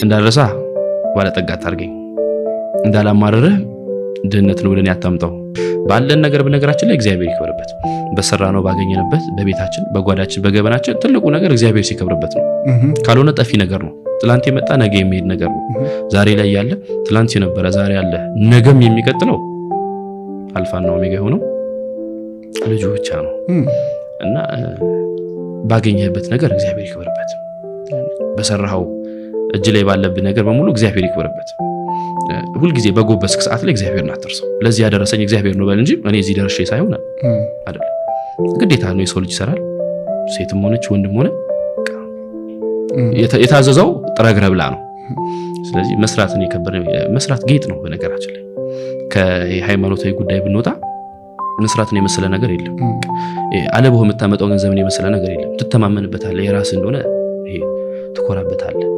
እንዳልረሳ ባለጠጋ ታርገኝ እንዳላማረርህ ድህነት ነው ብለን ያታምጣው ባለን ነገር በነገራችን ላይ እግዚአብሔር ይከብርበት በሰራነው ባገኘንበት በቤታችን በጓዳችን በገበናችን ትልቁ ነገር እግዚአብሔር ሲከብርበት ነው ካልሆነ ጠፊ ነገር ነው ትላንት የመጣ ነገ የሚሄድ ነገር ነው ዛሬ ላይ ያለ ትላንት የነበረ ዛሬ ያለ ነገም የሚቀጥለው አልፋና ኦሜጋ ሆኖ ልጁ ብቻ ነው እና ባገኘህበት ነገር እግዚአብሔር ይከብርበት በሰራው እጅ ላይ ባለብህ ነገር በሙሉ እግዚአብሔር ይከብርበት ሁሉ ጊዜ በጎበስክ ሰዓት ላይ እግዚአብሔርን አትርሰው ለዚህ ያደረሰኝ እግዚአብሔር ነው በል እንጂ እኔ እዚህ ደርሼ ሳይሆን አይደል ግዴታ ነው የሰው ልጅ ይሰራል ሴትም ሆነች ወንድም ሆነ የታዘዘው ጥረግረብላ ነው ስለዚህ መስራትን የከበረ መስራት ጌጥ ነው በነገራችን ላይ ከሃይማኖታዊ ጉዳይ ብንወጣ መስራትን የመሰለ ነገር የለም አለበው የምታመጣው ገንዘብን የመሰለ ነገር የለም ትተማመንበታለህ የራስ እንደሆነ ይሄ ትኮራበታለህ